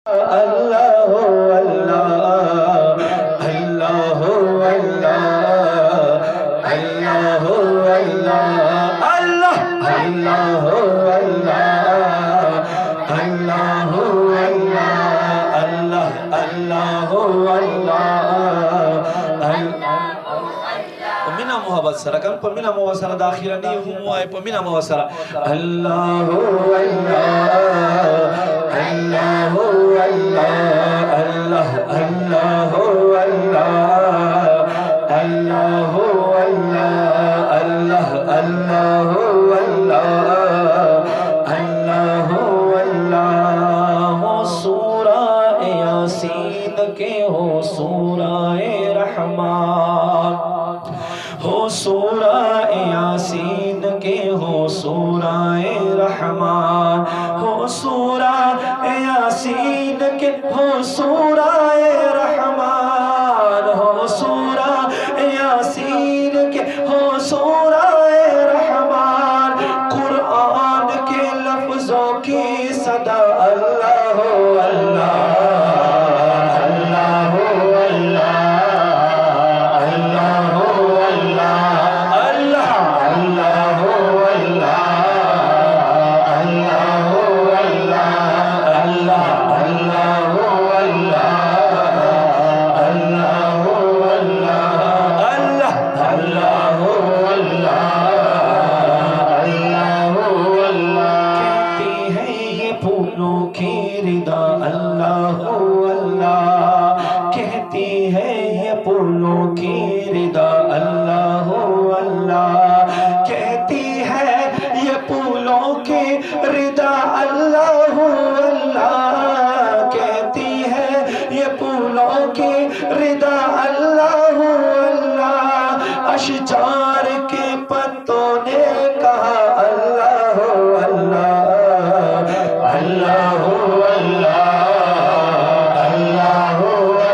अल्लाह अल्लाह अल्लाह अल्लाह अल्लाह अल्लाह अल्लाह अल्लाह अल्लाह अल्लाह अल्लाह अल्लाह अल्लाह पमिना मुहब्बत kan pemina muwasara dakhira ni humwa pemina muwasara Allahu Allah Allahu Allah Allah Allahu Allah Allahu Allah Allah Allahu Allah Allahu Allah ho surah yasin ke ho surah rahman हो सूरह यासीन के हो सूरह रहमान हो सूरह यासीन के हो सूरह रहमान हो सूरह यासीन के हो सूरह रहमान कुरान के लफ्जों की सदा अल्लाह अल्लाह अशजार के पत्तों ने कहा अल्लाह अल्लाह अल्लाह अल्लाह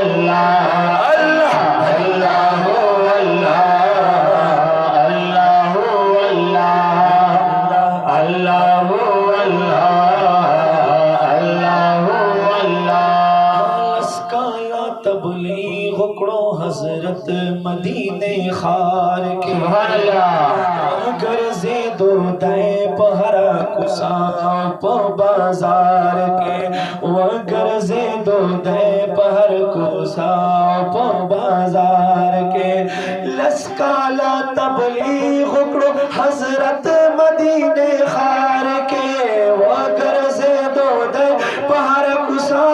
अल्लाह अल्लाह अल्लाह अल्लाह अल्लाह अल्लाह अल्लाह तबलीग करो हजरत मदीने खार के गर्जे दो दे पहरा कुसा प बाजार के वो गर्जे दो दे पहर कुसा प बाजार के लस्काला तबलीग करो हजरत मदीने खार के वो गर्जे दो दे पहर कुसा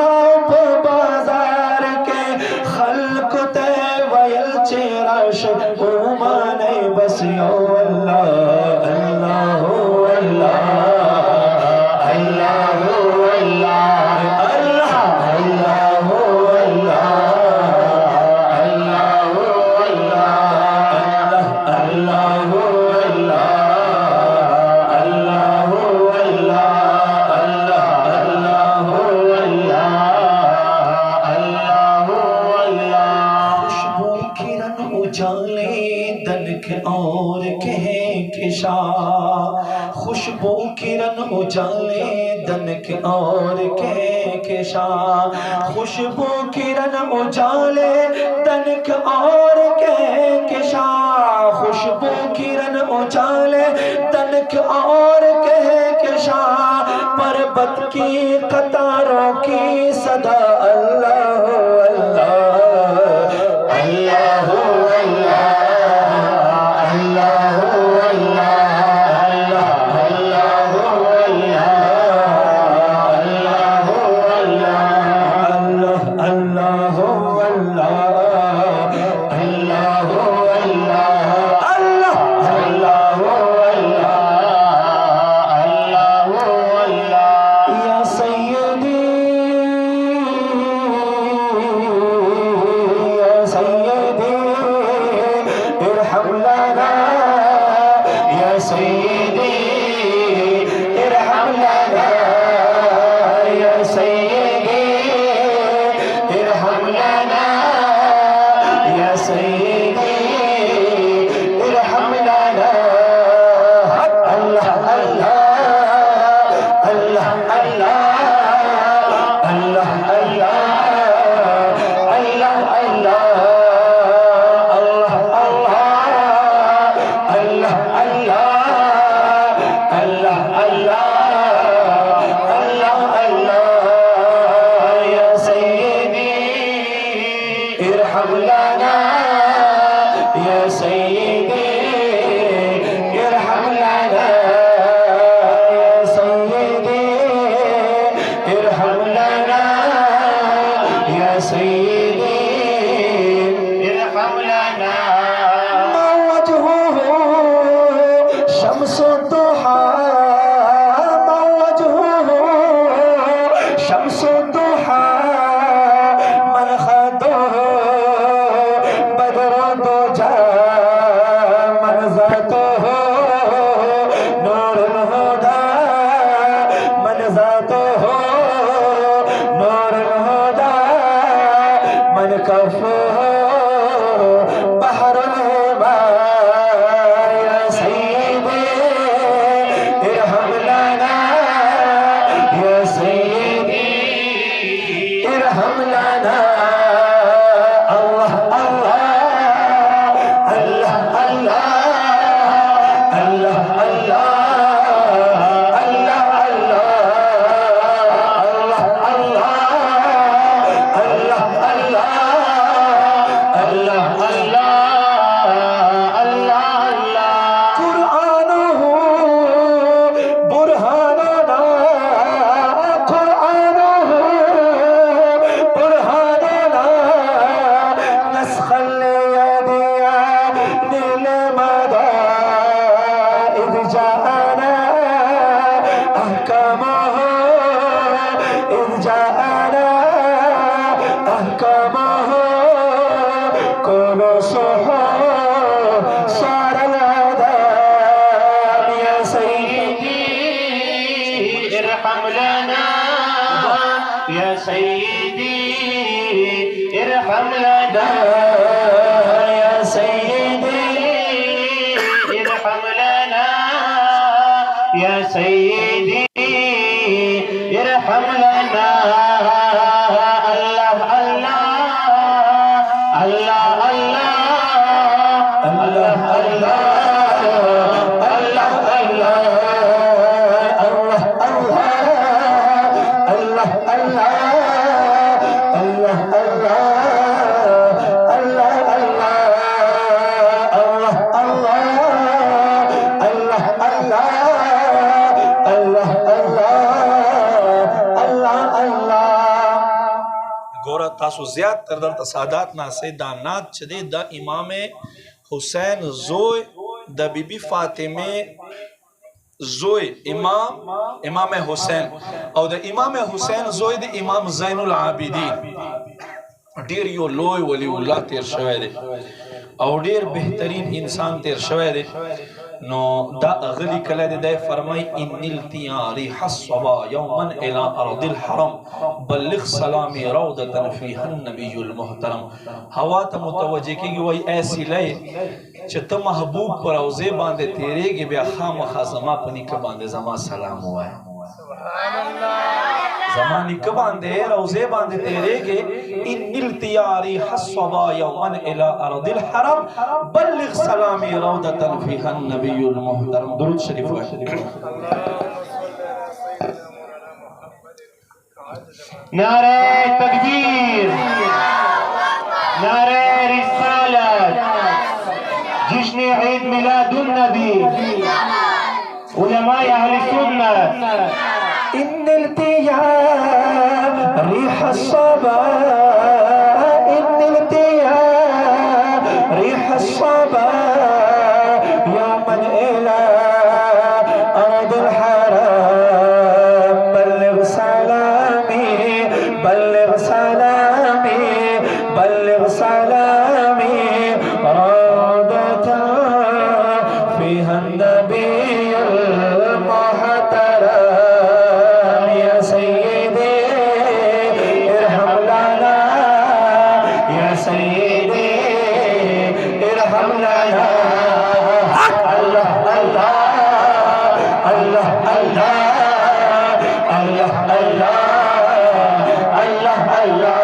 प बाजार के खल्क ते वयल चेरा शुमाने बस यो अल्लाह अल्लाह अल्लाह अल्लाह अल्लाह अल्लाह अल्लाह अल्लाह अल्लाह अल्लाह और कहें कि शाह खुशबू किरण उजाले दनक और कहें कि शाह खुशबू किरण उजाले दनक और कहें कि शाह खुशबू किरण उजाले दनक और कहें कि शाह पर्वत की कतारों की सदा अल्लाह अल्लाह अल्लाह الكف بحر الهبة يا سيدي ارحم لنا يا سيدي ارحم لنا الله الله الله الله الله الله تاسو زیات تر دلته سادات ناسې دا نات چې دی د امام حسین زوی د بیبي فاطمه زوی امام حسین او د امام حسین زوی د امام زین العابدین ډیر یو لوی ولی الله تیر شوی دی او ډیر بهترین انسان تیر شوی دی نو دا غلی کله دی فرمای ان التیاری حصبا یوما الى ارض الحرم بلغ سلامی روضه فیها النبی المحترم هوا ته متوجه کیږي وای ایسی لای چې ته محبوب پر روزه باندې تیریږي بیا خامخا زما پنی ک باندې زما سلام وای سبحان الله زمانی ک باندې روزه باندې تیریږي ان التیاری حصبا یوما الى ارض الحرم بلغ سلامی روضه فیها النبی المحترم درود شریف وای نعرہ تکبیر نعرہ رسالت جشن عید میلاد النبی علماء اہل سنت ان التياب ريح الصبا ان التياب ريح الصبا يوما الى ارض الحرم بلغ سلامي بلغ سلامي بلغ سلامي روضة فيها النبي المحترم يا سيدي ارحم لنا يا سيدي ارحم لنا الله الله الله الله الله الله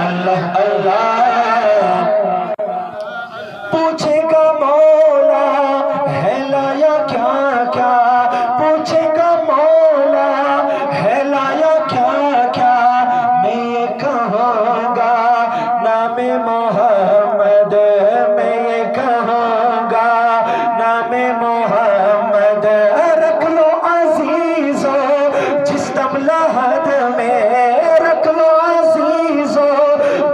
الله الله पूछेगा मौला है लाया क्या क्या पूछेगा मौला है लाया क्या क्या मैं ये कहूँगा नाम मोहम्मद मैं ये कहूँगा नाम मोहम्मद रख लो अजीजो जिस तबलहद में रख लो अजीजो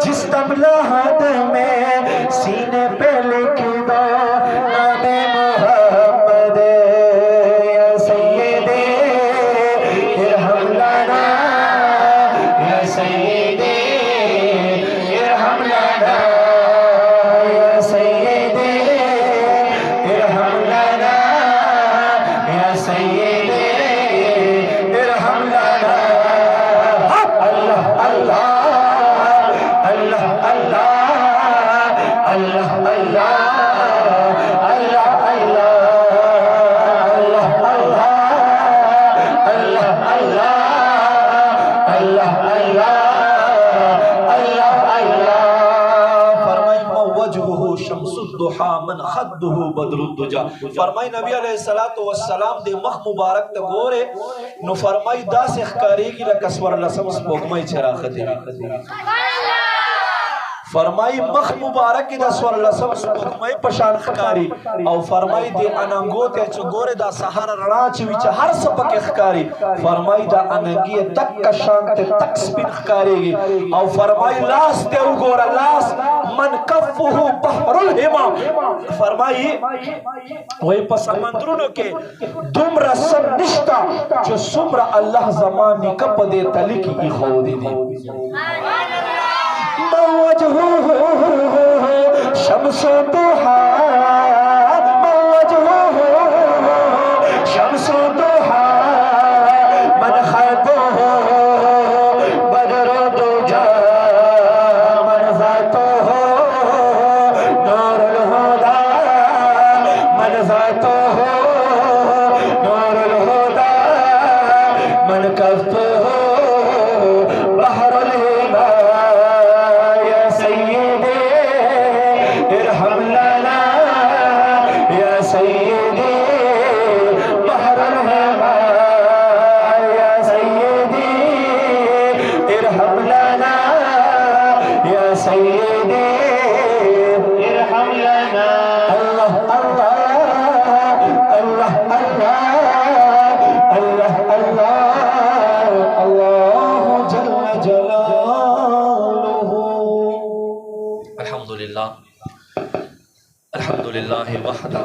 जिस तबलहद में सीने पे लिख दो नाम मोहम्मद या सय्यदे इरहम लना या सय्यदे फरमाई नबी अलैहिस्सलातु वस्सलाम दे मख मुबारक ते गोरे नो फरमाई दा से खकारेगी लकसवर लसम स्पोगमई चराखती फरमाई मख मुबारक दा स्वर लसम स्पोगमई पशान खकारी और फरमाई दे अनंगो ते चगोरे दा सहारा रणा विच हर सबक खकारी फरमाई दा अनंगी तक का शान ते तक स्पिन खकारेगी और फरमाई लास ते उगोरा लास मन कफुहु बहरुल हिमा फरमाई वही पसमंदरुनो के दुम रसम निष्ठा जो सुमरा अल्लाह जमानी कप दे तली की खौदी दी मौजूह शम्सो दुहा मौजूह शम्सो दुहा मन खैबो बदर दुजा मन ज़ातो नूरुल हुदा मन ज़ातो नूरुल हुदा मन कफ़ो बहरुल हिमा अल्हम्दुलिल्लाह वहदा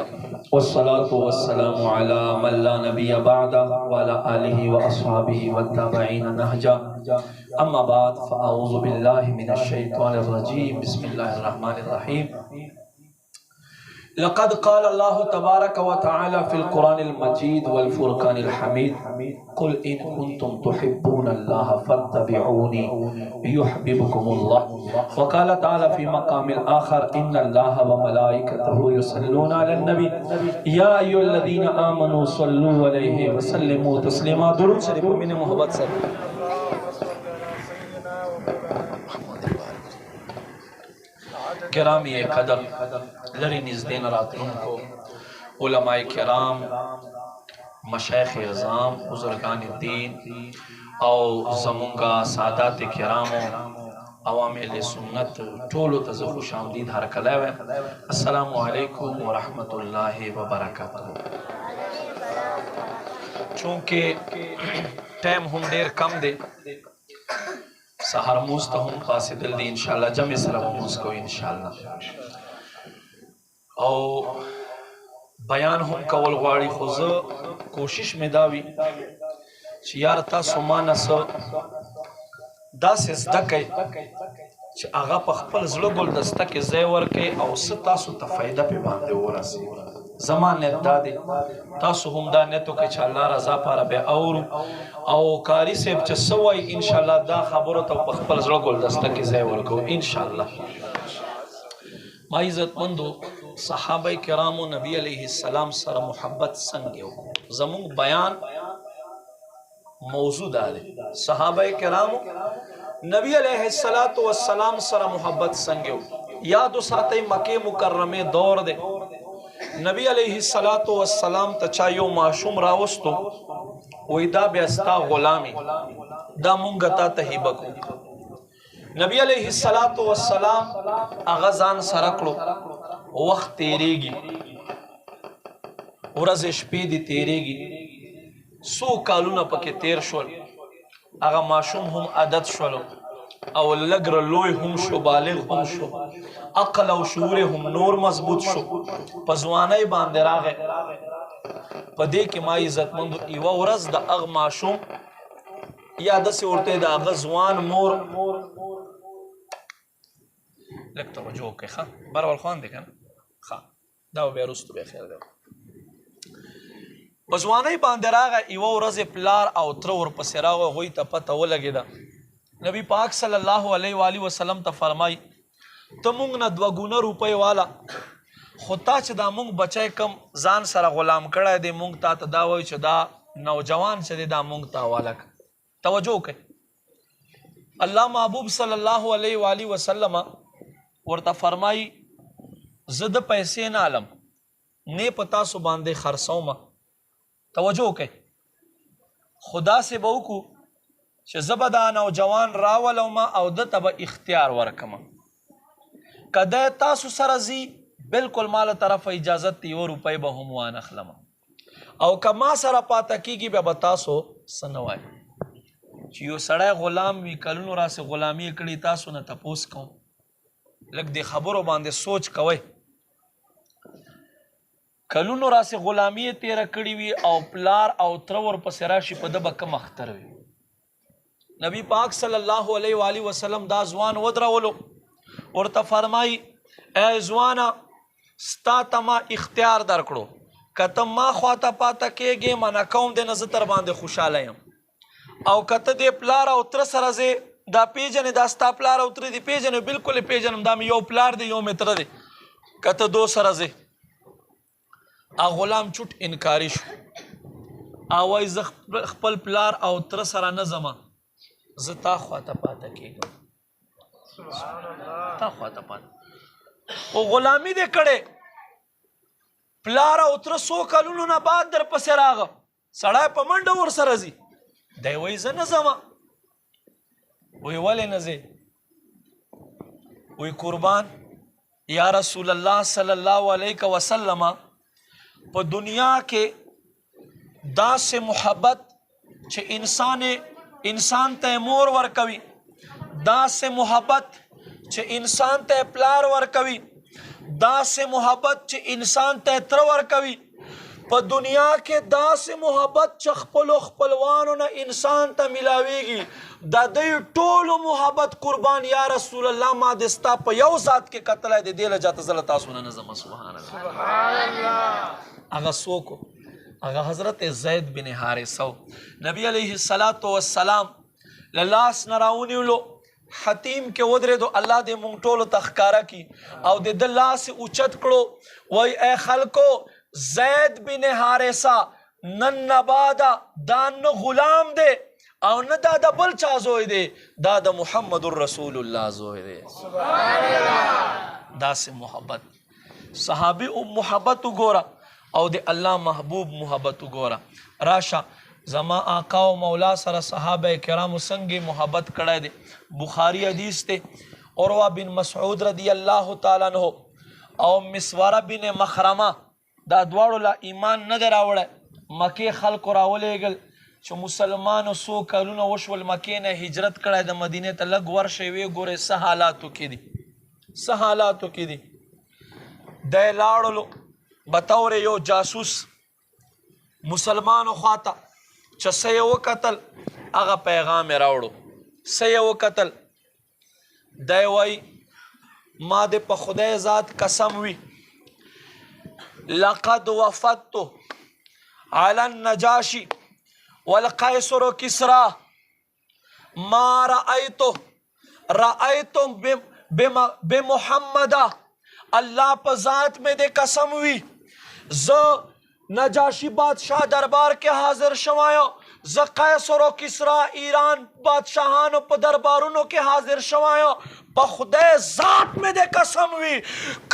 वस्सलातु वस्सलामु अला मन ला नबिय्य बअदा व अला आलिहि व अस्हाबिहि वत्ताबईन नहजा अम्मा बाद फअऊज़ु बिल्लाहि मिनश शैतानिर रजीम बिस्मिल्लाहिर रहमानिर रहीम लक़द क़ाल अल्लाहु तबारक व तआला फ़िल क़ुरानिल मजीद वल फ़ुरक़ानिल हमीद क़ुल इन कुन्तुम तुहिब्बूनल्लाह फत्तबिऊनी युहब्बिबकुमुल्लाह व क़ाल तआला फ़ी मक़ामिल आख़र इन्नल्लाह व मलाइकतहु युसल्लूना अलन नबी या अय्युहल्लज़ीना आमनू सल्लू अलैहि व सल्लिमू तस्लीमा दुरूद शरीफ में मोहब्बत से किरामी कदर लरी निज़दीन रातों को उलमाए किराम मशाइख़ अज़ाम बुज़ुर्गान दीन और ज़मुंगा सादात किरामो अवामिल सुन्नत टोलो तज़ खुशामदीद हर कलावे अस्सलामु अलैकुम व रहमतुल्लाहि व बरकातुहू। चूँकि टाइम हम देर कम दे सहर मूस तो हम पासे दिल दी इंशाल्लाह जमे सरा मूस को इंशाल्लाह और बयान हम कवल वाड़ी खुज कोशिश में दावी यार ता सुमानस दास दके आगा पखपल जलो गोल दस्ता के ज़ेवर के और सता सु तफायदा पे बांधे हो रसी ज़माने दादे तासु हम दाने तो के अल्लाह रज़ा पारा बे और कारी से चसवाई इंशाल्लाह दा खबर तो पखपल जलो गोल दस्ता के ज़ेवर को इंशाल्लाह माई इज्जत मंदो सहाबा किराम नबी अलैहिस्सलाम सर मोहब्बत संगियो जमुंग बयान मौजूद आले सहाबा किराम नबी अलैहिस्सलातु वस्सलाम सर मोहब्बत संगियो याद साते मक्के मुकर्रमे दौर दे नबी अलैहिस्सलातु वस्सलाम तचायो माशूम रावस्तो वैदा बेस्ता गुलामी दा मुंगता तहिबको नबी अलैहिस्सलातु वस्सलाम अगजान सरकलो वक्त तेरेगी उरज शपी तेरेगी सो कालूना पके तेर शोल अगा माशूम हम आदत शोलो और लगर लोय हम शो बालिग हम शो अकल और शूर हम नूर मजबूत शो पजवाना बांधे रागे पदे के माई इज्जत मंद इवा उरज द अग माशूम या दसे उड़ते द अगजवान मोर लगता है जो के खा बार वाल खान देखा खा दाव बेरुस्त बेखैर दे पजवाना बांधे रागे इवा उरज प्लार और त्र और पसेरागो होई त पता वो लगेदा نبی پاک صلی الله علیه و آله وسلم ته فرمای ته مونږ نه 2 ګونه روپۍ والا خو تا چې دا مونږ بچی کم ځان سره غلام کړی دی مونږ تا ته دا وایو چې دا نوجوان چې دی دا مونږ ته حواله کړه توجه کوئ الله محبوب صلی الله علیه و آله وسلم ورته فرمای زه د پیسې نه علم نه په تاسو باندې خرڅومه توجه کوئ خدا سے به وکړو چې زه به دا نوجوان راولم او ده ته به اختیار ورکم که دی تاسو سره ځي بلکل ما له طرفه اجازت دی 1 روپۍ به هم وانخلم او که ما سره پاته کېږي بیا به تاسو څه نه وایي چې یو سړی غلام وي کلونو راسې غلامي یې کړي تاسو نه تپوس کوم لږ دې خبرو باندې سوچ کوئ کلونو راسې غلامي یې تېره کړې وي او پلار او تره ورپسې راشي په ده به کم اختر وي نبی پاک صلی الله علیه و آله وسلم دا ځوان ودرولو ورته فرمایي ای ځوانه ستا ته ما اختیار درکړو که ته ما خواته پاته کېږې منع کوم دی نه زه در باندې خوشحاله یم او که ته دې پلار او تره سره ځې دا پیژنې دا ستا پلار او تره دې پیژنې بلکل یې پیژنم دا مې یو پلار دی یو مې تره دی که ته دو سره ځې غلام چوټ انکاري شو او وایي زه خپل پلار او تره سره نه ځمه زه تا خواته پاته کېږم تا خواته پاته او غلامي دې کړې پلار او تره 100 کلونو نه بعد در پسې راغه سړی په منډه ورسره ځي دی وایي زه نه ځمه وایي ولې نه ځې وایي قربان یا رسول الله صلی الله علیه وسلم په دنیا کې داسې محبت چې انسان ته مور ورکوي داسې محبت چې انسان ته پلار ورکوي داسې محبت چې انسان ته تره ورکوي په دنیا کې داسې محبت چې خپلو خپلوانو نه انسان ته ملاویږي د دوی ټولو محبت قربان یا رسول الله ما د ستا په یو ذات کې کتلی دی دې له جاته زه له تاسو نه نه ځمه سبحان الله هغه څوک هغه حضرت زید بن حارثه نبی علیه السلام له لاس نه راونیولو حتیم کې ودرېدو الله دې مونږ ټولو ته ښکاره کي او د ده لاس اوچت کړو وایي ای خلکو زید بن حارثه نن نه بعده دا نه غلام دی او نه دا د بل چا زوی دی دا د محمد رسول الله زوی دی داسې محبت صحابي محبت وګوره او د الله محبوب محبت وګوره راشه زما آقا و مولا سره صحابه کرامو څنګه محبت کړی دی بخاری حدیث ته عروه بن مسعود رضی الله تعالی عنہ او مسوره بن مخرمه دا دواړو لا ایمان نه دی راوړی مکې خلکو راولېږل چې مسلمانو 100 کلونه وشول مکې نه هجرت کړی د مدینې ته لږ ورشئ ویې ګورئ څه حالاتو کې دي دی لاړلو بطور یو جاسوس مسلمانو خواته چې څه یې وکتل هغه پیغام یې راوړو څه یې وکتل دی وایي ما د په خدای ذات قسم وي لقد وفدت على النجاشي والقيصر كسرى ما رأيت بمحمد الله په ذات میں دے قسم وی ز نجاشی بادشاہ دربار کے حاضر شوایو ز قیصر و کسرا ایران بادشاہانو په دربارونو کے حاضر شوایو په خدای ذات میں دے قسم وی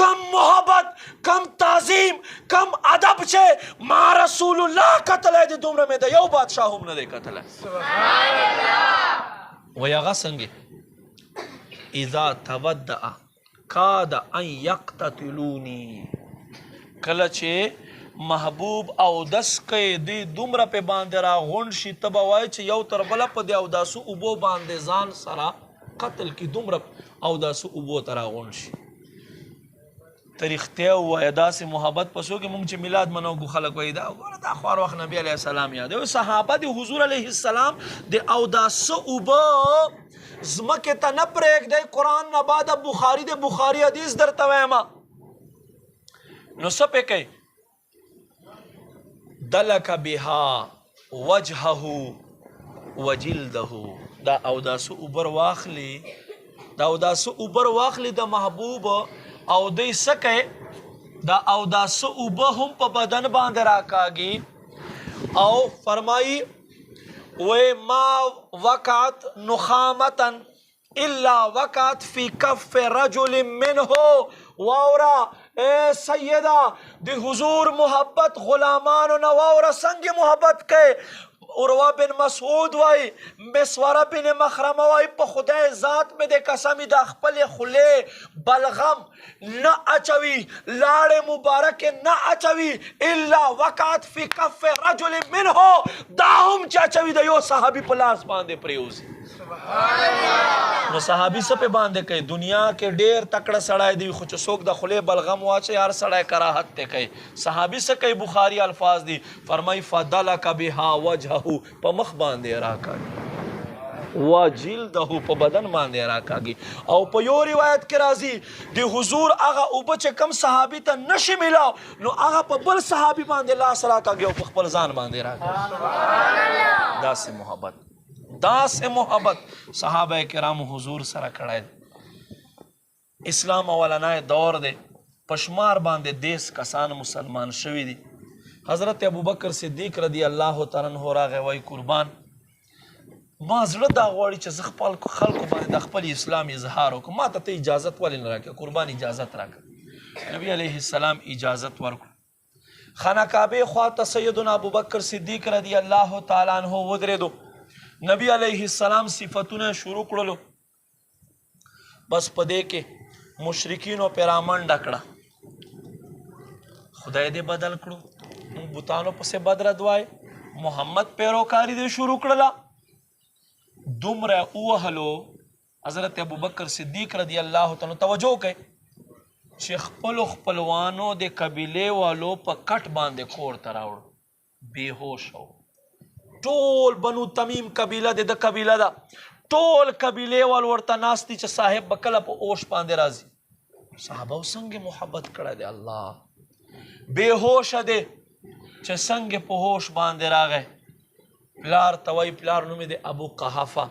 کم محبت کم تعظیم کم ادب چھے ما رسول اللہ قتل ہے دی دومره میں دے یو بادشاہ هم نه دے قتل ہے سبحان اللہ ویغا سنگی اذا تودع کاد ان یقتتلونی کله چې محبوب او دس کوي دی دومره په باندې را غونډ شي ته به وایي چې یو تر بله په دې اوداسو اوبو باندې ځان سره قتل کي دومره اوداسو اوبو ته را غونډ شي ته رښتیا ووایه داسې محبت په څو کې موږ چې میلاد منو خلک وایي دا ګوره دا خوار وخت نبي علیه السلام یادوي صحابه د حضور علیه السلام د اوداسه اوبه زمکه ته نه پرېږدی قرآن نه بعد بخاري د بخاري حدیث درته ویمه نو څه پې کوي دلک بها وجهه وجلده دا اوداسو اوبر واخلی د محبوب او دی سکه دا اوداسو اوبه هم په بدن باندې راکاږي او فرمائی وی ما وقعت نخامتا الا وقعت فی کف رجل منه واورا اے سیدہ دی حضور محبت غلامانو نہ واورا سنگ محبت کے عروہ بن مسعود وائی مسورہ بن مخرمہ وائی پا خدای ذات میں دے قسمی دا خپل خلے بلغم نہ اچوی لاڑ مبارک نہ اچوی الا وقعت فی کف رجل منہو داہم چاچوی دا یو صحابی پلاس باندے پریوزی نو صحابی سپے باندے کئی دنیا کے ډیر تکڑا سڑائے دی خوچ سوک دا خلے بلغم واچے یار سڑائے کراہت تے کئی صحابی سے کئی بخاری الفاظ دی فرمائی فدلک بها وجہہو پا مخ باندے راکاگی وجلدہو پا بدن باندے راکاگی او پا یو روایت کے رازی دی حضور آغا اوبچ کم صحابی تا نشی ملاو نو آغا پا بل صحابی باندے لاس راکاگی او پا خپل زان باندے راکاگی دا سے محبت صحابہ کرام حضور سره کړای اسلام اولنای دور دے پشمار باندې دیس کسان مسلمان شوی دی حضرت ابوبکر صدیق رضی اللہ تعالی عنہ راغی وای قربان ما زړه دا غواړي چې زه خپل خلکو باندې د خپل اسلام اظهار وکړم ما ته اجازت ولې نه راکړې قربان اجازت راکړه نبی علیہ السلام اجازت ورکړ خانہ کعبه خواته سیدنا ابوبکر صدیق رضی اللہ تعالی عنہ ودرېدو نبی علیہ السلام صفتونه شروع کړلو بس پدې کې مشرکینو پیرامن ډکړه خدای دې بدل کړو بوتانو پسې بدر دوای محمد پیروکاری دې شروع کړله دومره اوهلو حضرت ابوبکر صدیق رضی اللہ تعالی توجہ کوي چې خپلوانو د قبیله والو په کټ باندې کور تراوړ بیهوش شو ټول بنو تمیم قبیله د قبیله دا ټول قبیله وال ورته ناستی چې صاحب بکله په اوش باندې راځي صحابه څنګه محبت کړه دی الله بیهوش دی چې څنګه په هوش باندې راغی پلار توي پلار نوم دی ابو قحافه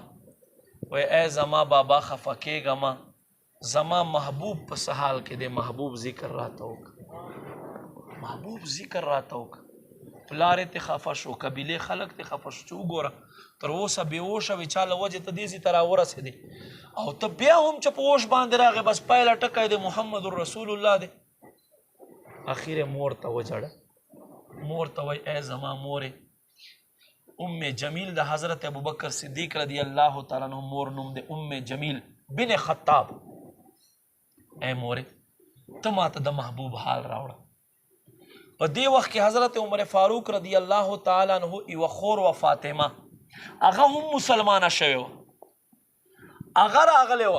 وای ای زما بابا خفکیګه ما زما محبوب په سحال کې دی محبوب ذکر راته وک پلار ته خفه شو قبیله خلق ته خفه شو وګوره تر اوسه بیهوشه وی چاله وجه ته دیزی تر ورسېدی او ته بیا هم چې په اوش باندې راغی بس پایله ټکی دی محمد رسول الله دی اخیر مور ته وجړه مور ته وای ای زما مورې ام جمیل د حضرت ابوبکر صدیق رضی اللہ تعالی عنہ مور نوم دی ام جمیل بن خطاب اے مورې ته ماته د محبوب حال راوړه په دې وخت کې حضرت عمر فاروق رضی اللہ تعالی عنہ یو خور و فاطمه هغه هم مسلمانه شوی و هغه راغلی و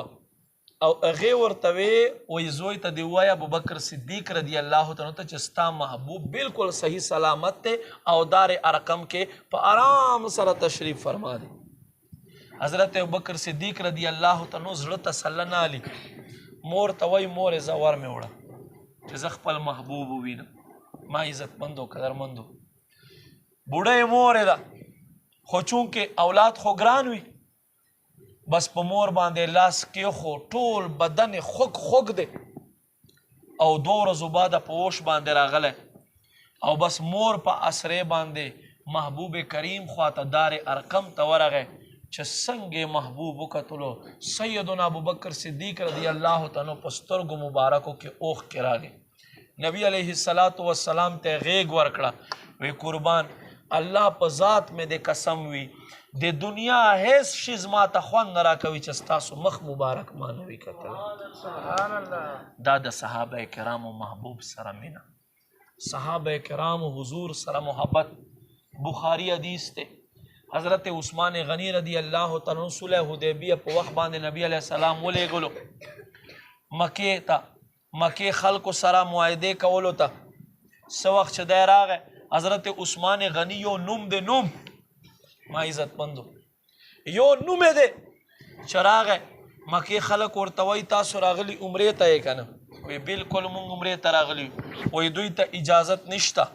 او هغې ورته وی زوی ته دې ووایه ابوبکر صدیق رضی اللہ تعالی ته چې ستا محبوب بالکل صحیح سلامت دی او دار ارقم کې په آرام سره تشریف فرما دی حضرت ابوبکر صدیق رضی اللہ تعالی زړه تسلی نه علي مور ته وایي مورې زه ور مې وړه چې زه خپل محبوب ووینم ما عزت مندو قدرمندو بوډۍ مورې ده خو چونکې اولاد خو ګران وي بس په مور باندې لاس کېښو ټول بدن خوږ دی او 2 ورځو بعد په اوش باندې راغلی او بس مور په اسرې باندې محبوب کریم خواته دار ارقم ته ورغی چې څنګه محبوب وکتلو سیدنا ابوبکر صدیق رضی اللہ تعالی په سترګو مبارکو کې اوښ کې راغی نبی علیہ السلام ته غیږ ورکړه وی قربان الله په ذات مې د قسم وی د دنیا هیڅ شیز ما ته خوند نه راکوي چې ستاسو مخ مبارک ما نه وي کتلی دا د صحابه کرامو محبوب سره مینه صحابه کرامو حضور سره محبت بخاری حدیث ته حضرت عثمان غنی رضی اللہ تعالی عنہ صلح حدیبیہ په وخت باندې نبی علیہ السلام ولېږلو مکې ته مکې خلکو سره معاهدې کولو ته څه وخت چې دی راغی حضرت عثمان غنی یو نوم دی نوم ما عزت مندو یو نوم دی چې راغی مکې خلک ورته وایي تاسو راغلي عمرې ته یې که نه وایي بلکل مونږ عمرې ته راغلي وایي دوی ته اجازت نشته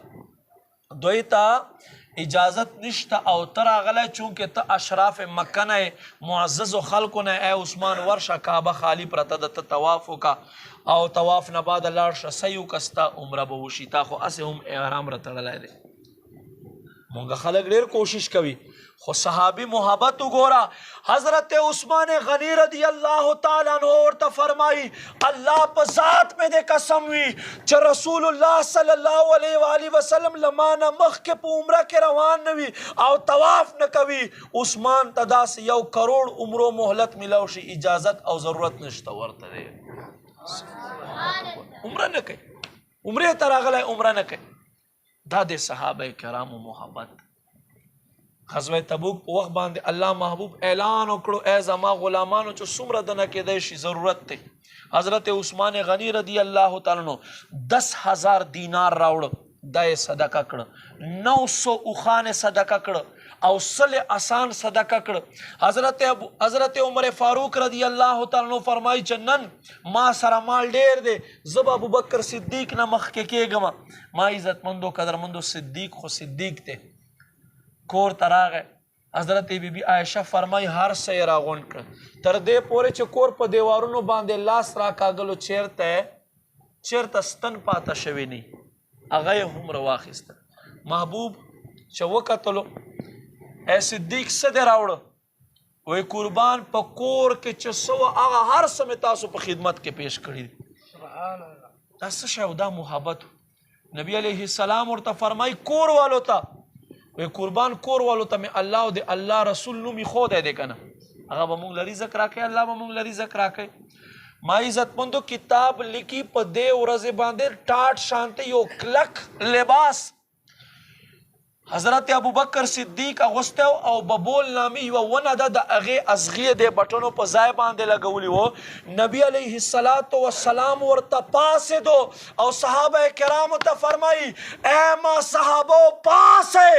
دوی ته اجازت نشته او ته راغلی چونکې ته اشراف مکه نه معززو خلکو نه ای عثمان ورشه کعبه خالی پرته ده ته طواف وکړه او طواف نه بعد لاړ شه صحیح وکړه ستا عمره به وشي تا خو هسې هم احرام راتړلی دی مونږ خلک ډېر کوشش کوي خو صحابي محبت وګوره حضرت عثمان غنی رضی الله تعالی عنہ ورته فرمایي الله په ذات مې دې قسم وي چې رسول الله صلی الله علیه و آله وسلم لمانه مخکې په عمره کې روان نه وي او طواف نه کوي عثمان ته داسې 1 کروڑ عمرو مهلت ملو شي اجازت او ضرورت نشته ورته دی عمره نه کوي عمره ته راغلی عمره نه کوي دا د صحابه کرامو محبت غزوه تبوک په وخت باندې الله محبوب اعلان وکړو ای زما غلامانو چې څومره دنه کېدی شي ضرورت دی حضرت عثمان غنی رضی الله تعالی عنہ 10,000 دینار راوړ دا یې صدقه کړه 900 اوښانې صدقه کړه او سل آسان صدقه کړه حضرت عمر فاروق رضی الله تعالی عنہ فرمایي چې نن ما سره مال ډیر دی زه به ابوبکر صدیق نه مخکې کېږم ما عزتمندو قدرمندو صدیق خو صدیق دی کور ته راغی حضرت بی بی عایشه فرمایي هر څه یې راغونډ کړه تر دې پورې چې کور په دیوارونو باندې لاس راکاږلو چېرته ستن پاته شوی نه هغه یې هم راواخیسته محبوب چې وکتلو ای صدیق څه دې راوړه وی قربان په کور کې چې څه هغه هر څه مې تاسو په خدمت کې پیش کړي دا څه شی دا محبت نبی علیه السلام ورته فرمایي کور والو ته وی قربان کور والو ته مې الله او د الله رسول نومې ښودی دی که نه هغه به مونږ له رزق راکوي الله به مونږ له رزق راکوي ما عزتمندو کتاب لیکي په دې ورځې باندې ټاټ شانته یو کلک لباس حضرت ابوبکر صدیق اغوسته او ببول نامي یوه ونه ده د هغې اصغې د بټنو په ځای باندې لګولي وو نبی علیه السلام ورته پاسېدو او صحابه کرامو ته فرمایي ای ما صحابو پاسې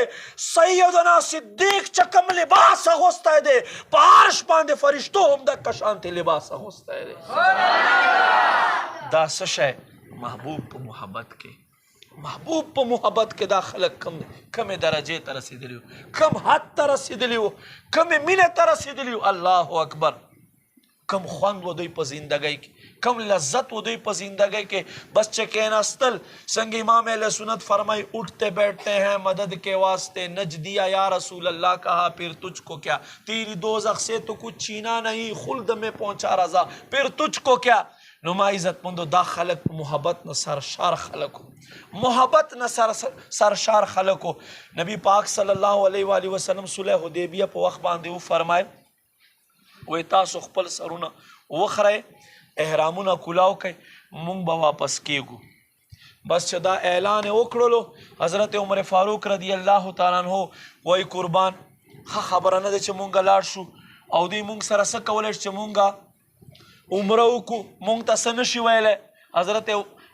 سیدنا صدیق چې کوم لباس اغوستی دی په عرش باندې فرشتو هم دکه شانتې لباس اغوستی دی دا څه شی محبوب په محبت کې محبوب په محبت کې دا خلک کمې درجې ته رسېدلي وو کم حد ته رسېدلي وو کمې مینې ته رسېدلي وو الله اکبر کم خوند و دوی په زندګۍ کې کم لذت و دوی په زندګۍ کې بس چې کېناستل څنګه امام اہل سنت فرمائی اٹھتے بیٹھتے ہیں مدد کے واسطے نج دیا یا رسول اللہ کہا پھر تجھ کو کیا تیری دوزخ سے تو کچھ چھینا نہیں خلد میں پہنچا رضا پھر تجھ کو کیا نو ما عزت مندو دا خلق محبت نه سرشار خلقو محبت نه سرشار خلقو نبی پاک صلی الله علیه و آله وسلم صلح حدیبیه په وخت باندې و فرمای وې تاسو خپل سرونه وخره احرامونه کولاو کوي مونږ به واپس کېږو بس چې دا اعلان وکړلو حضرت عمر فاروق رضی الله تعالی عنہ وای قربان خبره نه ده چې مونږ لاړ شو او دوی مونږ سره څه کولی چې مونږ عمره وکړو مونږ ته څه نشي ویلی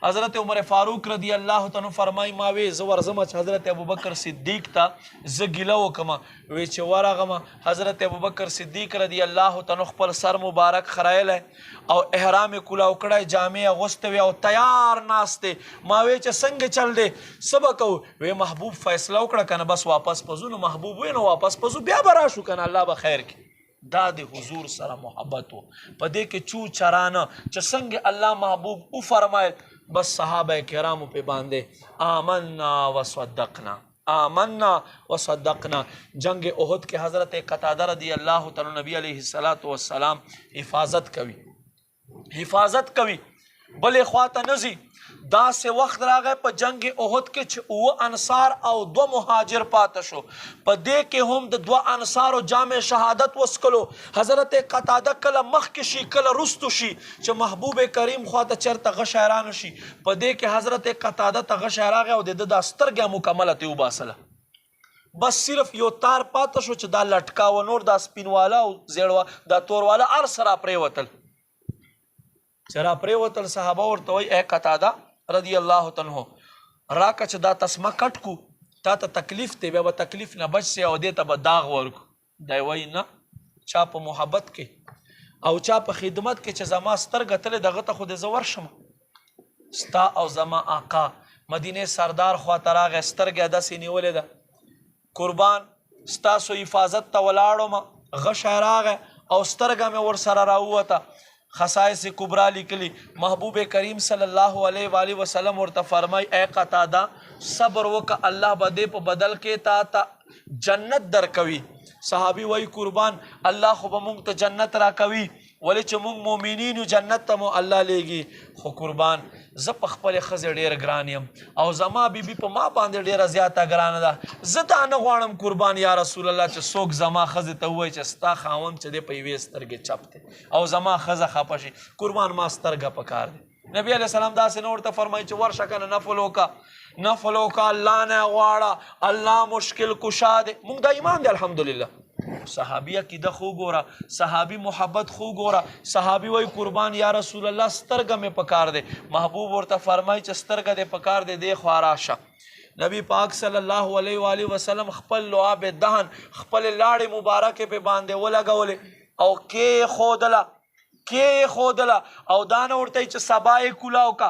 حضرت عمر فاروق رضی الله تعالی فرمایي ما وی زه ورځم چې حضرت ابوبکر صدیق ته زه ګیله وکړم وی چې ورغم حضرت ابوبکر صدیق رضی الله تعالی خپل سر مبارک خرایلی او احرام یې کولاو کړی جامې اغوستې وې او تیار ناست دی ما وی چې څنګه چل دی څه به کوو وی محبوب فیصله وکړه که نه بس واپس پځو نو محبوب وی نو واپس پځو بیا به راشو که نه الله به خیر کړي دا د حضور سره محبت و په دې کې چو چرانه چې څنګه الله محبوب وفرمایل بس صحابه کرامو په باندې آمنا وصدقنا جنگ احد کې حضرت قتاده رضی الله تعالی نبی علیه السلام حفاظت کوي بلې خواته نزي دا سه وخت راغی په جنگ احد کې چې 2 انصار او 2 مهاجر پاته شو په دې کې هم د 2 انصارو جامع شهادت وسکلو حضرت قتاده کله مخکې شي کله رستو شي چې محبوب کریم خواته چرته غش حیران شي په دې کې حضرت قتاده ته غش راغی او د سترګې مکمله ته وباسله بس صرف یو تار پاته شو چې دا لټکاوه نور دا سپینواله او زیړوا دا تورواله هر سره پرېوتل چې را پرېوتل صحابه ورته وایي ای قتاده رضی الله تعالی راکه چې دا تسمه کټ کو تا ته تکلیف دی بیا به تکلیف نه بچ سي او دې ته به داغ ورکو دی وایي نه چا په محبت کې او چا په خدمت کې چې زما سترګه تلې دغه ته خو دې زه ورشم ستا او زما آقا مدینه سردار خواته راغی سترګې داسې نیولې ده قربان ستاسو حفاظت ته ولاړم غشی راغی او سترګه مې ورسره راووته خصائص کبرا لیکلی محبوب کریم صلی الله علیه و آله وسلم ورته فرمای اے قتاده صبر وکړه الله به دې په بدل کې تا جنت درکوي صحابي وای قربان الله خو به موږ ته جنت راکوي ولې چې موږ مؤمنین یو جنت ته مو الله لیږي خو قربان زه په خپلې ښځې ډېر ګران یم او زما بیبي په ما باندې ډېره زیاته ګرانه ده زه دا نه غواړم قربان یا رسول الله چې څوک زما ښځې ته ووایي چې ستا خاوند چې دی په یوې سترګې چپ دی او زما ښځه خفه شي قربان ما سترګه پکار دی نبی علیه السلام داسې نه ورته فرمایي چې ورشه که نه نفل وکړه الله نه غواړه الله مشکل کشا دی موږ دا ایمان دی الحمدلله صحابی عقیده خو ګوره صحابی محبت خو ګوره صحابی وای قربان یا رسول الله سترګه مې پکار دی محبوب ورته فرمای چې سترګه دې پکار دی دی خوا راشه نبی پاک صلی الله علیه و آله وسلم خپل لعاب دهن خپل لاړې مبارکې په باندې ولګولې او کې خودله او دا نه ورته چې سبا یې کولاو کا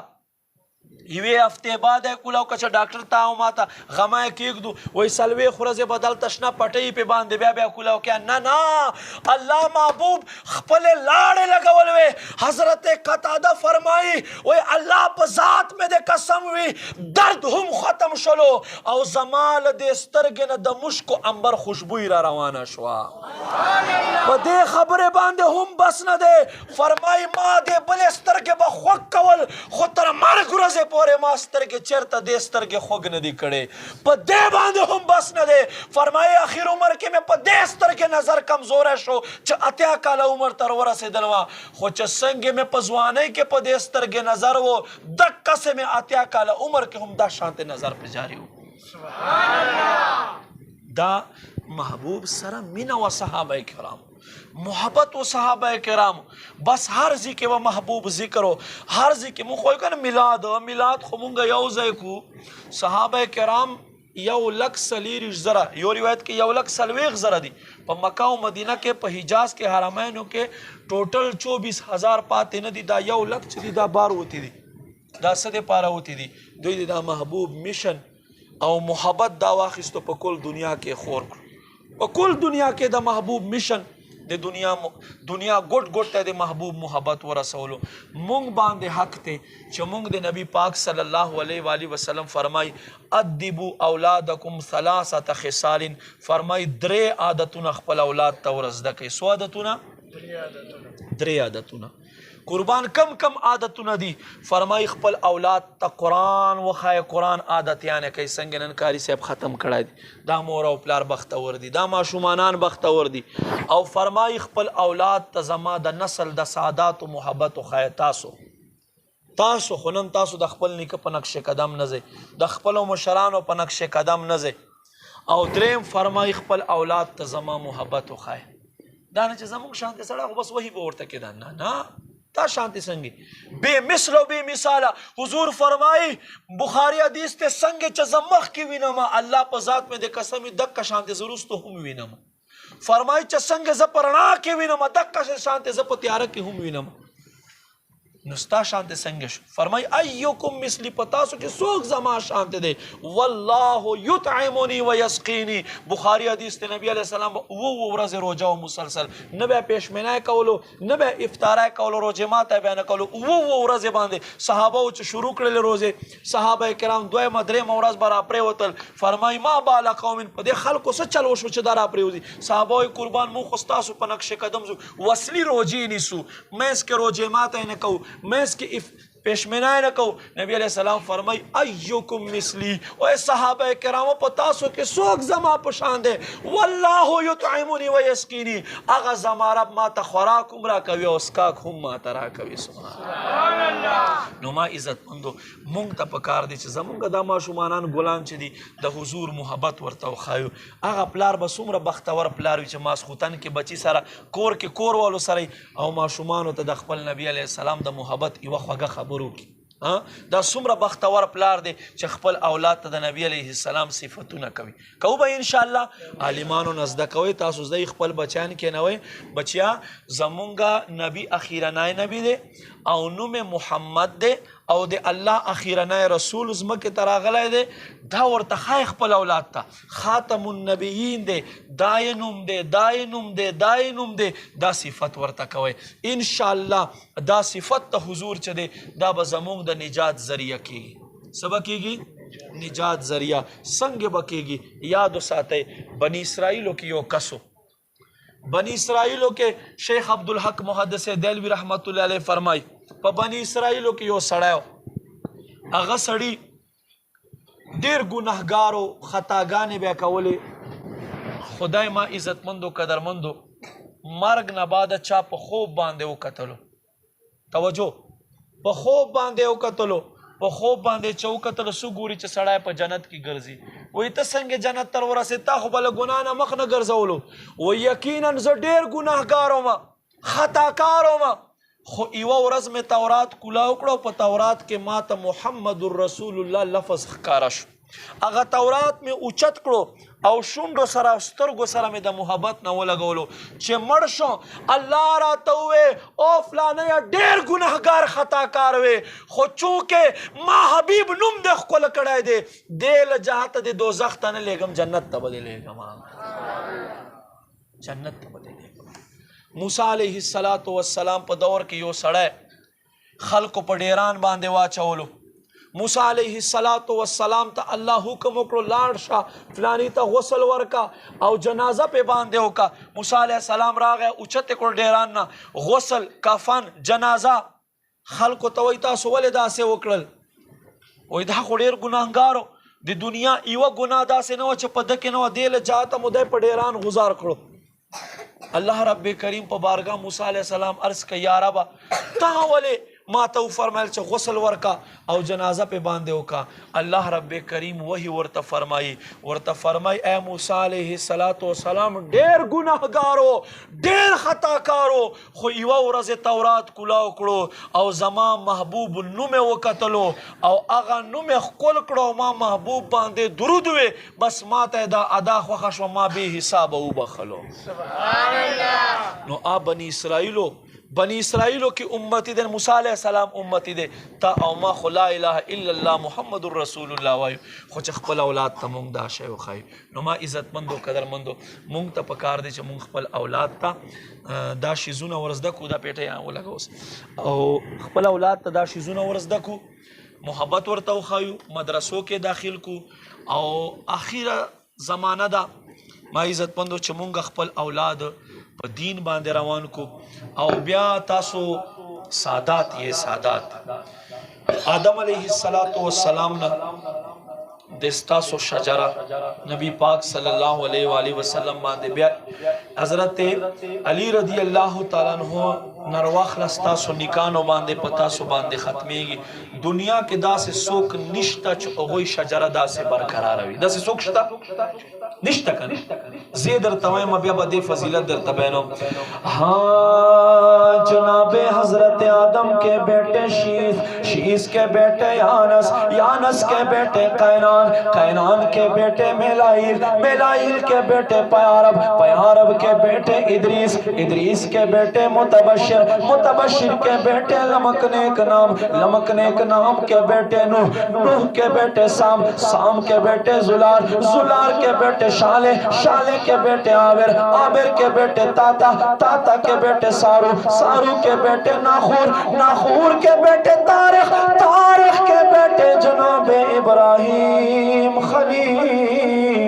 یوې هفتې بعد یې کولاو که چې ډاکټر ته او ماته غمه یې کېږدو وایي څلوېښت ورځې به دلته شنه پټۍ پې باندې بیا کولاو کیا نه الله محبوب خپلې لاړې لګول وې حضرت قتاده فرمایي وایي الله په ذات مې د قسم وي درد هم ختم شلو او زما له دې سترګې نه د مشکو عنبر خوشبوی را روانه شوه په دې خبرې باندې هم بس نه دی فرمایي ما دې بلې سترګې به خوږ کول خو تر مرګ ورځې پورې ما سترګې چېرته دې سترګې خوږ نه دي کړې په دې باندې هم بس نه دی فرمایي اخر عمر کې مې په دې سترګې نظر کمزوری شو چې 80 کاله عمر تر ورسېدل وه خو چې څنګه مې په ځوانۍ کې په دې سترګې نظر و دقسې مې 80 کاله عمر کې هم دا شانتې نظر په جاري و دا محبوب سره مینه و صحابه کرام محبت و صحابه کرام بس هر ځای کې به محبوب ذکر و هر ځای کې مونږ خو کنه میلاد خو مونږ یو ځای کو صحابه کرام 140 زره یو روایت کې 140 زره دي په مکه او مدینه کې په حجاز کې حرمینو کې ټوټل 24,000 پاتې نه دي دا 1 لک چې دي دا بار وتی دي دا څه دپاره وتی دي دوی دا محبوب میشن او محبت دا واخیستو په کل دنیا کې خور کړو په کل دنیا کې د محبوب میشن د دنیا ګوټ ګوټ ته د محبوب محبت ورسولو مونږ باندې حق ته چې مونږ د نبی پاک صلی الله علیه و آله وسلم فرمای ادبوا اولادکم 3 خصال فرمای 3 عادتونه خپل اولاد ته ورزده کوي سو عادتونه 3 عادتونه قربان کم عادتونه دي فرمای خپل اولاد ته قرآن وخای قرآن عادت یعنی کوي څنګه نن کاری صاحب ختم کړی دي دا مور او پلار بختور دي دا ماشومانان بختور دي او فرمای خپل اولاد ته زما د نسل د سعادت او محبت او خای تاسو خو نن تاسو د خپل نیکه په نقش قدم نه ځئ د خپلو مشرانو په نقش قدم نه ځئ او دریم فرمای خپل اولاد ته زما محبت او خای دا نه چې زموږ شانتې سړی خو بس وحي به ورته کېده نه تا شانتی سنگی بے مثل و بے مثالا حضور فرمائی بخاری حدیث تے سنگ چزمخ کی وینما اللہ پا ذات میں دے قسمی دک کا شانتی ضرورست تو ہم وینما فرمائی چا سنگ زپرنا کی وینما دک کا شانتی زپ تیارک کی ہم وینما نستا شانت سنگ شو فرمائی ایوکم مثلی پتاسو کہ سوک زما شانت دے واللہ یطعمونی و یسقینی بخاری حدیث تے نبی علیہ السلام وہ ورز روجہ و مسلسل نبی پیشمنائے کولو نبی افطارائے کولو روجہ ماتا بیان کولو وہ ورز باندے صحابہ چ شروع کرلے روزے صحابہ کرام دوے مدرے مورز برا پرے وتل فرمائی ما بالا قوم پدے خلق سے چلو شو چدارا پریوزی صحابہ قربان مو خستاسو په نقش قدم زو وصلی روجی نیسو میں اس کے روجے ماتا نے کہو میں اس کی پیشمنائے نہ کہو نبی علیہ السلام فرمائی ایوکم مثلی اے صحابہ کرامو پتاسو کے سوک زما پشاند ہے واللہ یطعمونی و یسقینی اغا زما رب ما تا خوراکم را کوي او اسکاک هم ما تا را کوي سبحان اللہ نو ما عزت مندو مونږ ته پکار دي چې زمونږ د ماشومانان ګلان چې دي د حضور محبت ورته وخایو اغا پلار به څومره بختور پلار وي چې ماسخوتن کې بچی سره کور کې کور والو سره او ماشومانو ته د خپل نبی علیہ السلام د محبت یوه خوږه خبره دا څومره بختور پلار دی چې خپل اولاد ته د نبی علیه السلام صفتونه کوي کو به ان شاء الله عالمانو نزد کوي تاسو زئی خپل بچان کې نه وي بچیا زمونږه نبی اخیرنای نبی دی او نوم محمد دی او د الله اخیرنی رسول زمکه ته راغلی دی دا ورته ښایي خپل اولاد ته خاتم النبیین دی دا یې نوم دی دا یې نوم دی دا یې نوم دی دا صفت ورته کوئ انشاءالله دا صفت ته حضور چې دی دا به زمونږ د نجات ذریعه کېږي څه به کېږي نجات ذریعه څنګه به کېږي یاد وساتئ بني اسرائیلو کې یو کسو بنی اسرائیلو کې شیخ عبدالحق محدث دیلوی رحمت الله علیه فرمای په بنی اسرائیلو کې یو سړی هغه سړی ډیر ګناهګارو خطاګانې بیا کولې خدای ما عزتمندو قدرمندو مرګ نه بعد چا په خوب باندې وکتلو توجه په خوب باندې وکتلو په خوب باندې چې وکتلو څو ګوري چې سړی په جنت کې ګرځي وایي ته څنګه جنت تر ورسې تا خو بله ګناه نه مخ نه ګرځولو وایي یقینا زه ډېر ګناهګار وم خطاکار وم خو یوه ورځ مې تورات کولاو کړو په تورات کې ما ته محمد رسول الله لفظ ښکاره شو هغه تورات مې اوچت کړو او شونډو سره سترګو سره مې د محبت نه ولګولو چې مړ شو الله راته ووې او فلانیه ډېر ګناهګار خطاکار وې خو چونکې ما حبیب نوم دې ښکل کړی دی دې له جهته د دوزخ ته نه لیږم جنت ته به دې لیږم جنت ته به دې لیږم موسی علیه السلام په دور کې یو سړی خلکو په ډیران باندې واچولو موسی علیه السلام ته الله حکم وکړو لاړ شه فلانی ته غسل ورکا او جنازه په باندې وکا موسی علیه السلام راغی اوچت کړ ډیران نه غسل کفن جنازه خلکو ته وایي تاسو ولې داسې وکړل وایي دا خو ډېر ګناهګارو د دنیا یوه ګناه داسې نه وه چې په ده کې نه وه دې له جهته مو دی په ډیران غزار کړو الله رب کریم په بارګاه موسی علیه السلام عرض که یا ربه تا ولې ما ته وفرمایل چې غسل ورکا او جنازه په باندې وکا الله رب کریم وحی ورته فرمای اے موسی علیه السلام ډیر ګناهګارو ډیر خطاکارو خو یوه ورځ تورات کولاو کړو او زما محبوب نوم وکتلو او هغه نوم ښکل کړو ما محبوب باندې درود وې بس ما ته دا ادا خوښه شوه ما بې حسابه وبخلو سبحان الله نو بني اسرائیلو کې امتی دی موسی علیه السلام امتی دی تا او ما خو لا اله الا الله محمد رسول الله وایو خو چې خپل اولاد ته مونږ دا شی وښایو نو ما عزتمندو قدرمندو مونږ ته پکار دی چې مونږ خپل اولاد ته دا شیزونه ور زده کړو دا پیټۍ ولګوس او خپل اولاد ته دا شیزونه ور زده کړو محبت ورته وښایو مدرسو کې داخل کو او اخیره زمانه ده ما عزتمندو چې مونږ خپل اولاد په دین باندې روان کو او بیا تاسو سادات آدم علیه السلام نه دستاسو شجره نبی پاک صلی الله علیه و آله وسلم باندې بیا حضرت علی رضی الله تعالی عنہ نرواخلستا سو نکانو باندې پتا سو باندې ختميږي دنیا کې داسې څوک نشته چې هغه شجره داسې برقرار وي داسې څوک شته نشته کنه زیدر تمام بیا به د فضیلت در تبینو हाँ जनाब हजरत आदम के बेटे शीस के बेटे यानस के बेटे कैनान के बेटे मेलाइल के बेटे पयारब के बेटे इदरीस के बेटे मुतबशिर के बेटे लमकनेक नाम के बेटे नूह के बेटे साम के बेटे जुलार के बेटे शाले के बेटे आबिर के बेटे ताता के बेटे सारू के बेटे नाखूर के बेटे तारिख के बेटे जनाब इब्राहिम खलीलुल्लाह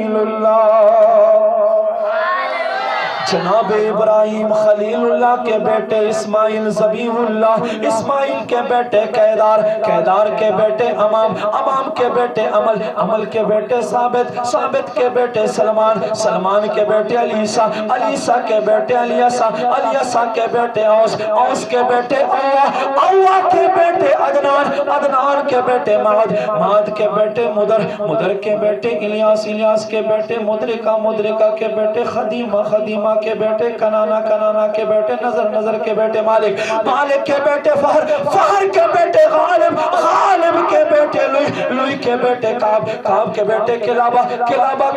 जनाब इब्राहिम खलीलुल्लाह के बेटे इस्माइल ज़बीहुल्लाह इस्माइल के बेटे कैदार के बेटे अमाम के बेटे अमल के बेटे साबित के बेटे सलमान के बेटे अलीसा के बेटे अलियसा के बेटे औस के बेटे अव्वा के बेटे अदनान के बेटे माद के बेटे मुदर के बेटे इलियास के बेटे मुदरिका के बेटे खदीमा के बेटे कनाना के बेटे नजर के बेटे मालिक के बेटे फहर के बेटे गालिब के बेटे लुई के बेटे काब के बेटे किलाबा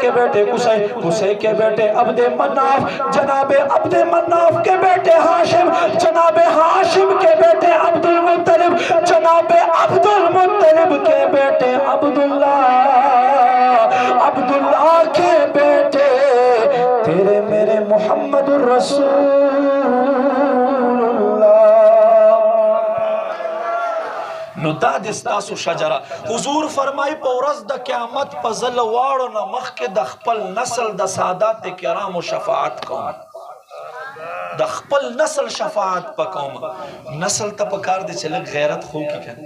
के बेटे कुसै के बेटे अब्दे मन्नाफ जनाबे अब्दे मन्नाफ के बेटे हाशिम जनाबे हाशिम के बेटे अब्दुल मुत्तलिब जनाबे अब्दुल رسول الله. نو دا د ستاسو شجره. حضور فرمای په ورځ د قیامت په زل واړو نه مخکې د خپل نسل د سادات کرامو شفاعت کوم، د خپل نسل شفاعت پکوم. نسل ته پکار دی چې لږ غیرت خو کی کنه.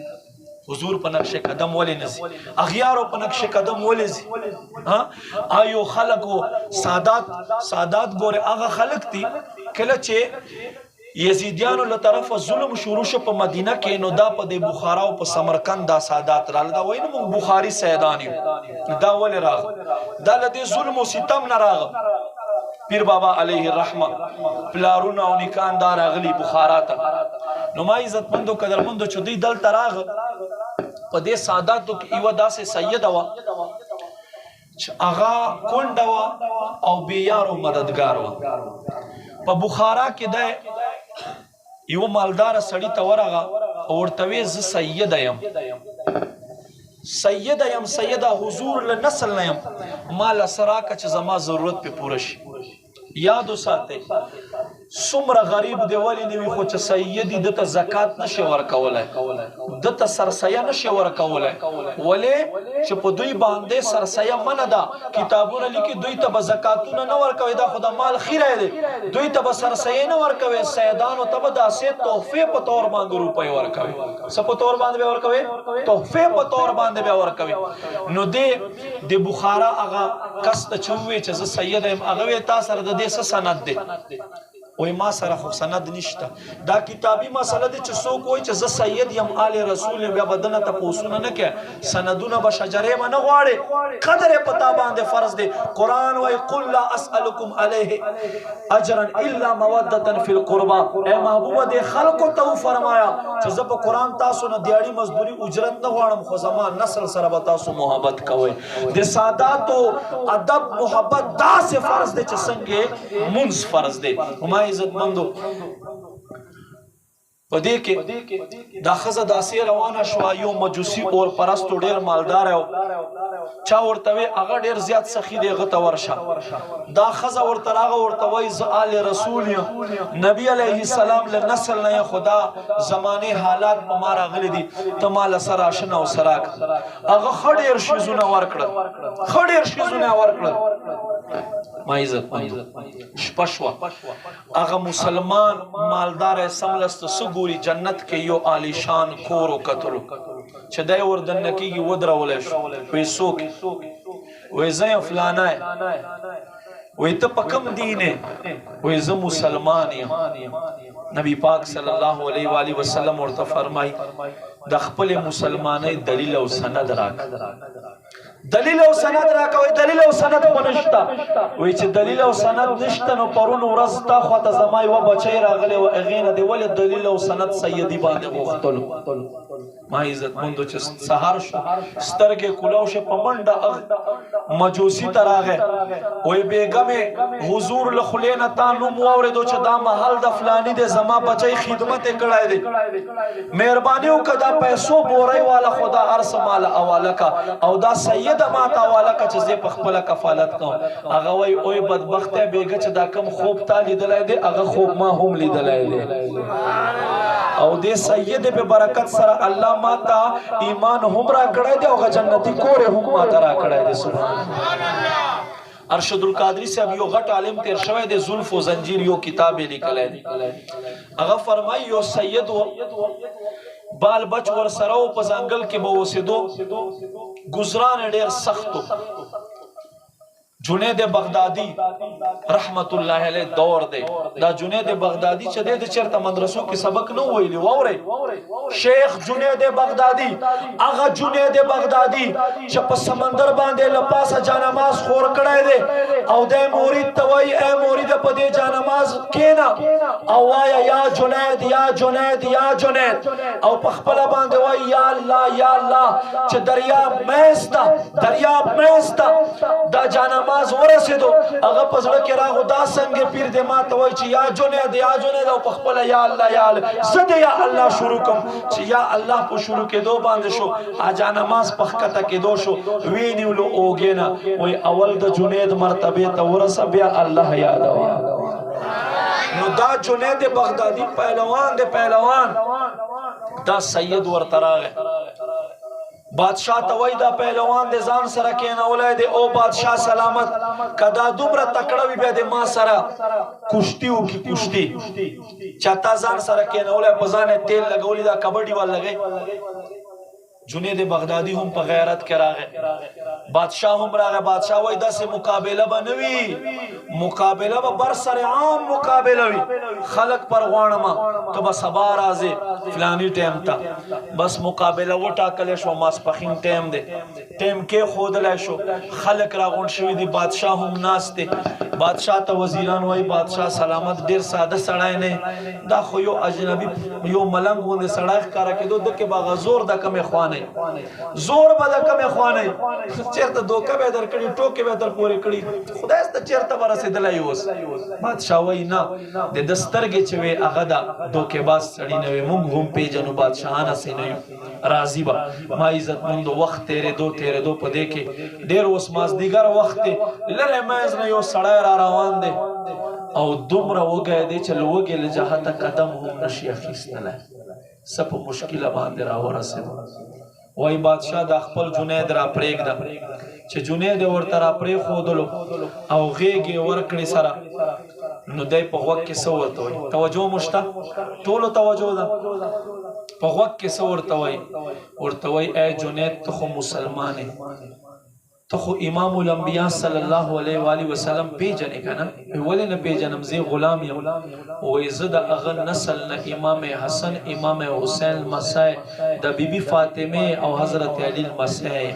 حضور په نقش قدم ولې نزي، اغیارو په نقش قدم ولې زي. ها آیو خلق و سادات ګوره هغه خلق دي کله چې یزیدیانو له طرفه ظلم شروع شو په مدینه کې، نو دا په د بخارا او په سمرقند دا سادات رااله. دا وایي نو موږ بخاري سیدان یو. دا ولې راغ؟ دا له دې ظلم او ستم نه راغ. پیر بابا علیه الرحمه پلارونه او نیکان دا راغلي بخارا ته. نو ما عزتمندو قدرمندو چې دوی دلته راغ په دې ساداتو کې یوه داسې سیده وه چې هغه کونډه وه او بېیارو مددګار وه. په بخارا کې دی یوه مالداره سړي ته ورغه او ورته ویې زه سیده یم، سیده حضور له نسل نه یم، ما له څه راکړه چې زما ضرورت پې پوره شي. یاد وساتئ څومره غریب دی ولې نه وي خو چې سیدي دته زکات نشي ورکولی، دته سرسیه نشي ورکولی. ولې چې په دوی باندې سرسیه منع ده. کتابونه لیکي دوی ته به زکاتونه نه ورکوي، دا خو د مال خیره دی. دوی ته به سرسیه نه ورکوي، سیدانو ته به داسې تحفې په طور باندې روپۍ ورکوي. څه په طور باندې به ورکوي؟ تحفې په طور باندې به ورکوي. نو د بخارا هغه کس ته چې ووایي چې زه سید یم، هغه وایي تا سره د دې څه سند دی؟ وای ما سره خو سند نشته. دا کتابي مسله ده چې څوک وایي چې زه سید یم آل رسول یم بیا به دنه تپوسونه نه کوي، سندونه به شجرې به نه غواړې، قدر یې په تا باندې فرض دی. قرآن وایي قل لا اسألکم علیه اجرا الا مودة فی القربى. ای محبوبه دې خلکو ته وفرمایا چې زه په قرآن تاسو نه دیاړي مزدوري اجرت نه غواړم، خو زما نسل سره به تاسو محبت کوئ. د ساداتو ادب محبت داسې فرض دی چې څنګه منځ فرض دی. عزتمندو په دې کې دا ښځه داسې روانه شوه، یو مجوسي اور پرستو ډېر مالدار و، چا ورته وی هغه ډېر زیات سخي دی هغه ته ورشه. دا ښځه ورته راغه ورته وایي زه آل رسول یم، نبي علیه السلام له نسل نه یم، خو دا زمانې حالات په ما راغلي دي، ته ما له څه راشنه او څه راکړه. هغه ښه ډېر شیزونه ورکړل، ښه ډېر شیزونه ورکړل. ما عزت شپه شوه، هغه مسلمان مالدار سملسته څه ګوري جنت کې یو عالیشان کور وکتلو چې دی وردننه کېږي ودرولی شو. وایي څوک؟ وایي زه یم فلانی. وایي ته په کوم دین یې؟ وایي زه مسلمان یم. نبی پاک صلی الله علیه و آله وسلم ورته فرمایي د خپلې مسلمانۍ دلیل او سند راکړه. دلیل او سند راکوي. دلیل او سند خو نشته. وایي چې دلیل او سند نشته نو پرون ورځ تا خواته زما یوه بچی راغلی و، هغې نه دې ولې دلیل او سند سیدي باندې غوښتلو؟ ما عزتمندو چې سهار شو سترګې کولاو شي په منډه مجوسي ته راغی. وایي بیګمې حضور له خولې نه تا نوم واورېدو چې دا محل د فلاني دی، زما بچی خدمت یې کړی دی، مهرباني وکړه دا پیسو بورۍ والا خو دا هر څه ماله حواله که او دا سیده ما ته حواله که چې زه په خپله کفالت کوم. هغه وایي اوی بدبخته بیګه چې دا کم خوب تا لیدلی دی هغه خوب ما هم لیدلی دی، او دې سید په برکت سره الله ما ته ایمان هم را کړی دی او هغه جنتي کور هم ما ته را کړی دی. سبحان الله. ارشد القادری صاحب یو غټ عالم تیر شوی دی، زلف و زنجیر یو کتاب یې لیکلی دی. هغه فرمایي یو سید و، بال بچ ور سره و، په ځنګل کې به اوسېدو، ګزران یې ډېر سخت و. جنید بغدادي رحمت الله علیه دور دی. دا جنید بغدادي چې دی د چېرته مدرسو کې سبق نه ویلي. واورئ شیخ جنید بغدادي، هغه جنید بغدادي چې په سمندر باندې له پاسه جانماز خور کړی دی او دی مرید ته وایي ای مریده په دې جانماز کښېنه او وایه یا جنید یا جنید یا جنید، او په خپله باندې وایي یا الله یا الله، چې دریاب منځ ته دریاب منځ ته دا جانماز ورسېدو. هغه په زړه کې راغو دا څنګه پیر دی ما ته وایي چې یا جنید یا جنید، او په خپله یا الله یا الله. زه د یا الله شروع کوم چې یا الله په شروع کېدو باندې شو، جانماز په ښکته کېدو شو، ویې نیولو اوږې نه. وایي اول د جنید مرتبې ته ورسه بیا الله یادوه. نو دا جنید بغدادی پہلوان دے پہلوان دا سید ورتراغ بادشاہ توئی دا پہلوان دے زان سرا کینولای دے او بادشاہ سلامت کدا دومره تکڑا وی بیا دے ما سرا کشتیو کی کشتی چاہتا زان سرا کینولای پزانے تیل لگولی دا کبڑی وال لگئی جنید بغدادی ہم پا غیرت کرا گئے بادشاہ ہم را گئے بادشاہ وی دا سے مقابلہ بنوی مقابلہ با برسر عام مقابلہ وی خلق پر غوانما تو بس بار آزے فلانی ٹیم تا بس مقابلہ وہ ٹاکلے شو ماس پخین ٹیم دے ٹیم کے خود لے شو خلق را غون شوی دی بادشاہ ہم ناس تے بادشاہ تا وزیران وی بادشاہ سلامت دیر سادہ سڑائے نے دا خویو اجنبی یو ملنگ ہوندے سڑائے کارا کے دو دکے باغا زور دا کم خوانے زور بدا کم خوانے چیرتا دوکا بیدر کڑی ٹوکے بیدر پورے کڑی خدا اس تا چیرتا برا سے دلائی ہوس بادشاہ وی نا دے دسترگے چوے اغدا دوکے باز سڑی نوے مونگ ہم پی جنو بادشاہانا سے نیو راضی با ما عزت مندو وقت تیرے دو پا دیکھے دیر اس ماز دیگر وقت لرے میز نیو سڑای را روان دے او دمرا وہ گئے دے چلو وہ گئے لجاہتا قدم ہم نشی اخیستنا ہے سب مشکل باندے را ورا سے وہی بادشاہ دا خپل جنید را پریگ دا چھ جنید ورطا را پریگ خودلو او غیگی ورکڑی سرا نو دای پا وقت کی سورتا ہوئی توجہ مشتا طولو توجہ دا پا وقت کی سورتا ہوئی اے جنید تخو مسلمانے تخو امام الانبیاء صلی اللہ علیہ وآلہ وسلم پی جنے کا نا ولی نا پی جنم زی غلام یم ویزد اغن نسل نا امام حسن امام حسین مسائے دا بی بی فاطمہ او حضرت علی المسائے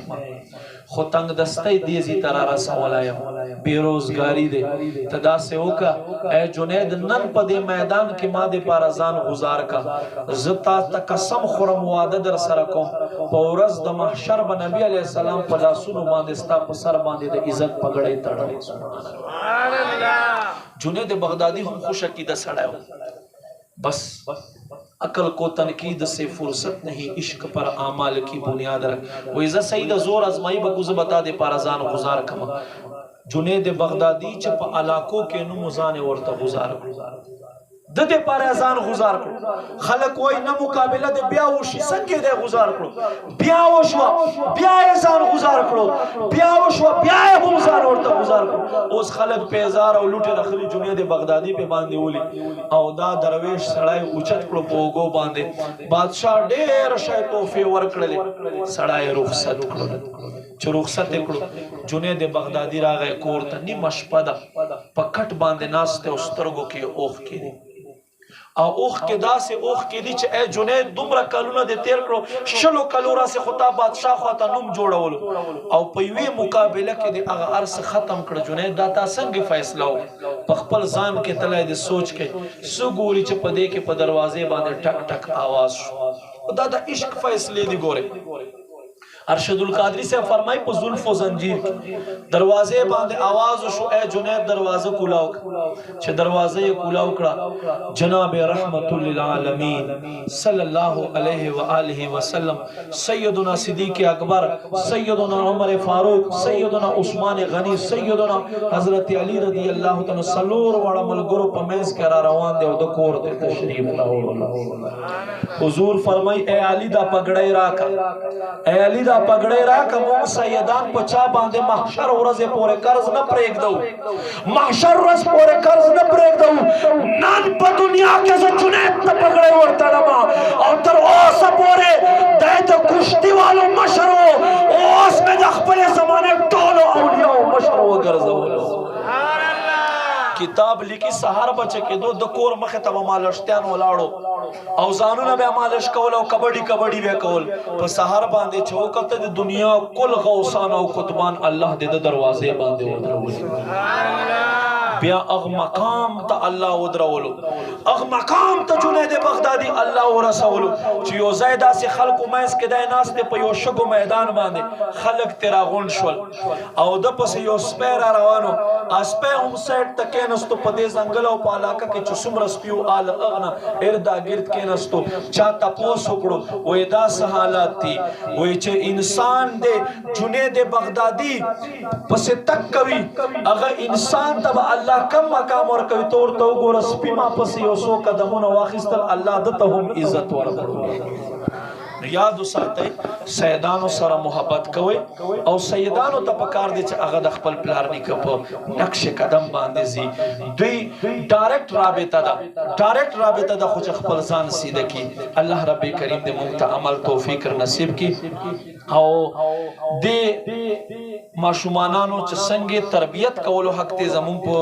خود تنگ دستی دیزی ترارا سولایم بیروزگاری دے تدا سے ہوکا اے جنید نن پا دے میدان کی ماں دے پارازان گزار کا زتا تقسم خورم وعدہ در سرکم پورز دا محشر با نبی علیہ السلام پلا سنو باندستا پسر باندے دے عزت پگڑے تڑھے سبحان اللہ جنید بغدادی ہم خوش عقیدہ سڑائے ہو بس عقل کو تنقید سے فرصت نہیں عشق پر اعمال کی بنیاد رکھ وہ عزت سید زور ازمائی بگوز بتا دے پارازان گزار کما جنید بغدادی چپ علاقوں کے نموزان ورطا گزار دے پارازان گزار کرو خلق وہی نہ مقابلہ دے بیاوشی سنگے دے گزار کرو بیاوشوا بیائزان گزار کرو بیاوشوا بیائے گزار ورطا گزار کرو اس خلق پیزار او لوٹے رخلی جنید بغدادی پہ باندے ہولی او دا درویش سڑائے اچت کرو پوگو باندے بادشاہ دیر شای توفی ورکڑلے سڑائے رخصت کرو چو رخصت کرو جنید بغدادی را گئے کورتا نی مشپدا پکٹ باندے ناستے استرگو کی اوخ کی دی اوخ کے دا سے اوخ کے دی چھے اے جنید دمرا کلونا دے تیر کرو شلو کلورا سے خطا بادشاہ خواتا نم جوڑا ولو او پیوی مقابلہ کے دے اگا عرص ختم کر جنید داتا سنگ فیصلہ ہو پخپل زان کے تلائے دے سوچ کے سو گوری چھے پدے کے پا دروازے باندے ٹک ٹک آواز شو دادا عشق فیصلے دی گورے ارشد القادری سے فرمائی پا ظلف و زنجیر دروازے باندے آواز شو اے جنید دروازہ کلاو چھے دروازہ یہ کلاو کرا جناب رحمت للعالمین صلی اللہ علیہ وآلہ وسلم سیدنا صدیق اکبر سیدنا عمر فاروق سیدنا عثمان غنی سیدنا حضرت علی رضی اللہ تعالی سلور وڑا ملگرو پمیز کرا روان دے و دکور دے تشریف حضور فرمائی اے علی دا پگڑے راکا اے علی دا پگڑے راکا مونگ سیدان پچا باندے محشر ورز پورے قرض نہ پریک دو محشر ورز پورے قرض نہ پریک دو نان پا دنیا کے سے چنیت نہ پگڑے ورطا نما اور تر اوسا پورے دیتا کشتی والو مشرو اوس میں دخپلے زمانے ٹولو اولیاء مشرو گرزو کتاب لکی سہار بچے کے دو دکور مخیطہ مالشتیان ولاڑو او زانونا بے مالش کولا و کبڑی بے کول پس سہار باندے چوکتا دے دنیا کل غوثان و قطبان اللہ دے دروازے باندے ودرولو بیا اغ مقام تا اللہ ودرولو اغ مقام تا جنید بغدادی اللہ ورسولو چیو زیدہ سے خلق و میز کے دائے ناس دے پا یو شگو میدان باندے خلق تیرا غن شول او دا پس یو سپیر روانو اسپے ہم سیٹ تکینستو پدے زنگلو پا علاقہ کے چسم رسپیو آل اغنا اردا گرد کینستو چاہتا پوس اکڑو وہ دا سحالات تھی وہ چھے انسان دے جنید بغدادی پس تک کوی اگر انسان تب اللہ الله کم مقام ورکوي تور ته وګوره سپي ما پسې یو څو قدمونه واخیستل الله دته هم عزت ورکړو یاد وساتئ سیدانو سره محبت کوئ او سیدانو ته پکار دی چې هغه د خپل پلار نیکه په نقش قدم باندې ځي دوی ډایرکټ رابطه ده ډایرکټ رابطه ده خو چې خپل ځان سیده کی الله رب کریم دې موږ ته عمل توفیق نصیب کی او دې ماشومانانو چې څنګه تربیت کولو حق ته زمون په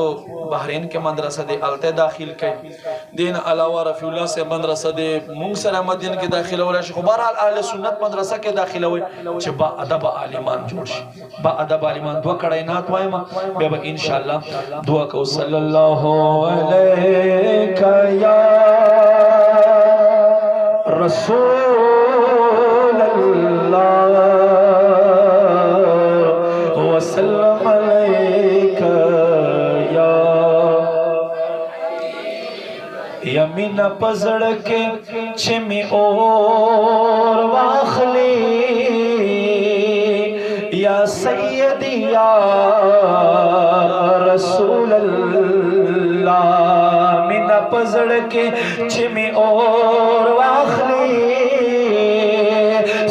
بحرین کې مدرسه دې الته داخل کړي دین علاوه رفیع الله سے مدرسه دې موږ سره مدین کې داخله ولا شي خو بهرحال اهل سنت مدرسه کې داخله وي چې با ادب عالمان جوړ شي با ادب عالمان دوه کړه نه وایم بیا به ان شاء الله دعا کو صلی الله علیک یا رسول اللہ وسلم علیک یا یمین پزړ کې چې می اور واخلی یا سیدی یا رسول اللہ من پزړ کې چې می اور واخلی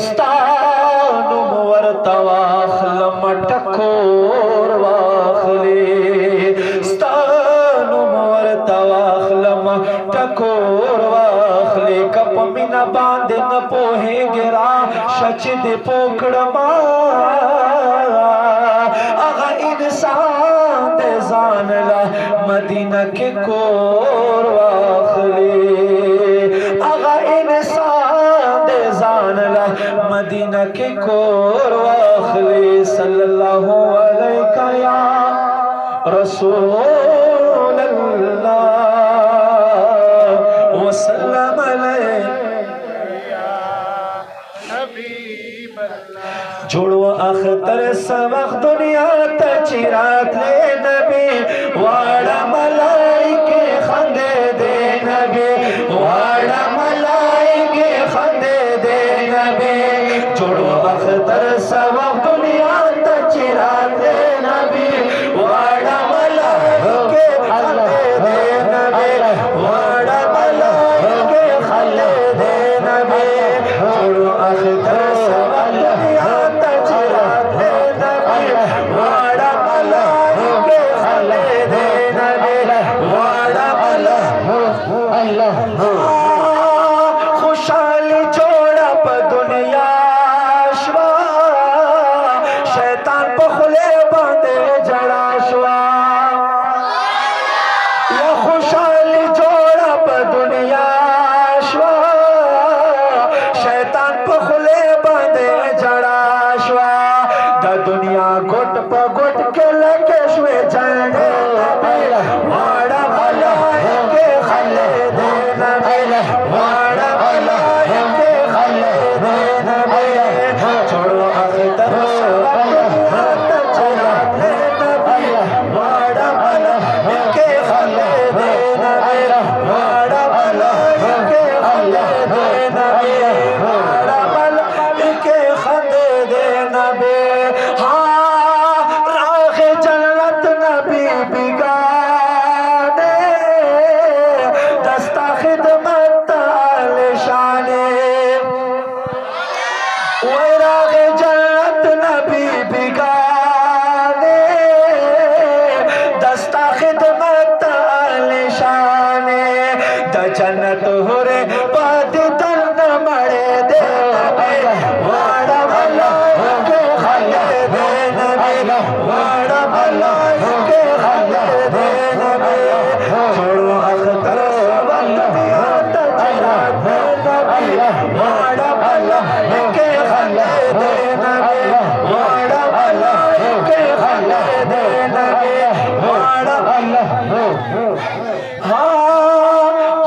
ستانو ورته واخلم ټکور واخلی ستانو ورته واخلم ټکور واخلی کپ مینا باندې نه پوهېږي را شچ دې پوکړما هغه انسان دې ځان لا مدینه کې کور واخلی هغه انسان دې ځان لا مدینه کې کور واخلی صلی الله علیک یا رسول اللہ وسلم جوړو اختر سبق دنیا ته چیرات لے نبی واړه ملائکه خندې دے نبی واړه ملائکه خندې دے نبی جوړو اختر سبق دنیا ته چیرات لے نبی واړه ملائکه خندې دے نبی واړه ملائکه خندې دے نبی جوړو اختر خوشحالی جوڑا پا دنیا شوا شیطان پا خلے باندے جڑا شوا یا خوشحالی جوڑا پا دنیا شوا شیطان پا خلے باندے جڑا شوا دا دنیا گھٹ پا گھٹ کے لگے شوے جانے وارا ملائکے خلے دے نبی وارا ملائکے خلے دے نبی چھوڑو اختر ہاتھ چلا دے نبی وارا ملائکے خلے دے نبی وارا ملائکے خلے دے نبی وارا ملائکے خلے دے نبی راہ جنت نبی بگانے دستا خدمت آل شانے راہ جنت نبی بگانے دستا خدمت آل شانے دا جنت ہورے پاد دن مڑے دے نبی واڑا ملائکے خلے دے نبی واڑا ملائکے خلے دے نبی چھوڑو اختر سبق دنیا ته چیرات دے نبی واڑا ملائکے خلے دے نبی واڑا ملائکے خلے دے نبی واڑا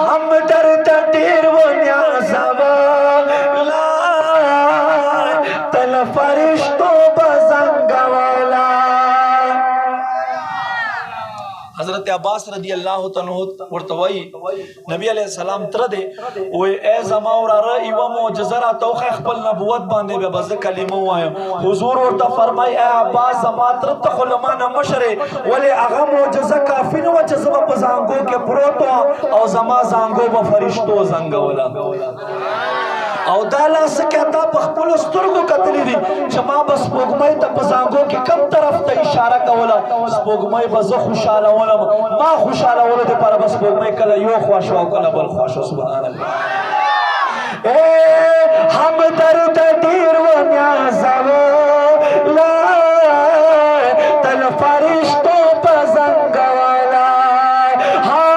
ہم درد ډیر ونیا زوالا تل فرشتو بزنګ والا حضرت حضرت عباس رضی اللہ تعالیٰ ورتوئی نبی علیہ السلام تر دے وی اے زما وراره ایوه معجزه را توخه خپل نبوت باندې به بز کلمه وایم حضور ورته فرمای اے عباس زما تر ته خلمانه مشره ولی هغه معجزه کافی نه و چې زما په زانګو کې پروت او زما زانګو به فرشتو زنګوله او دا لاس کې تا په خپل سترګو کتلی دي چې ما بس سپوږمۍ ته په زانګو کې کم طرف ته اشاره کوله سپوږمۍ به زه خوشاله ولم ما خوشاله ولو د پاره بس سپوږمۍ کله یو خوا شو او کله بل خوا شو سبحان الله اے هم درد دیر و نیازو لا تل فرشتو په زنګوالا ها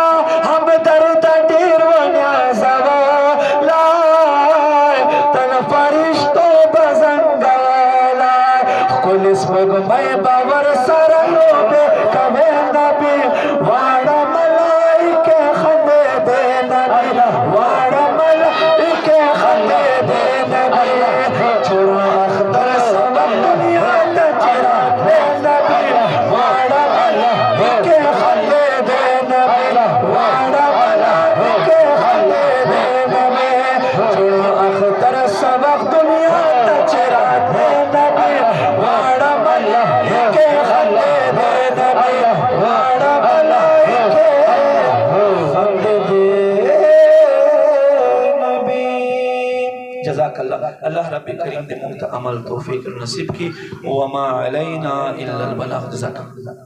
هم درد دیر و نیازو سپوږمۍ باور سره لوبې کوي نبي واړه ملایکې خندېدې نبي واړه ملایکې خندېدې نبي چور اختر سبب دنیا ته چې راتلې نبي واړه ملایکې خندېدې نبي واړه ملایکې خندېدې نبي چور اختر سبب دنیا ته چې راتلې نبي واړه جزاک اللہ اللہ رب کریم دے مونږ ته عمل توفیق نصیب کی وما علینا الا البلاغ جزاک اللہ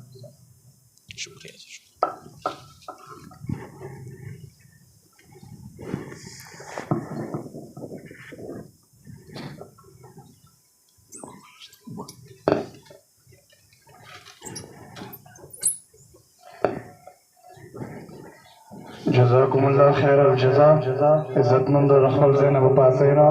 شکریہ جزاكم الله خير الجزاء عزت مند رخل زينب پاسینا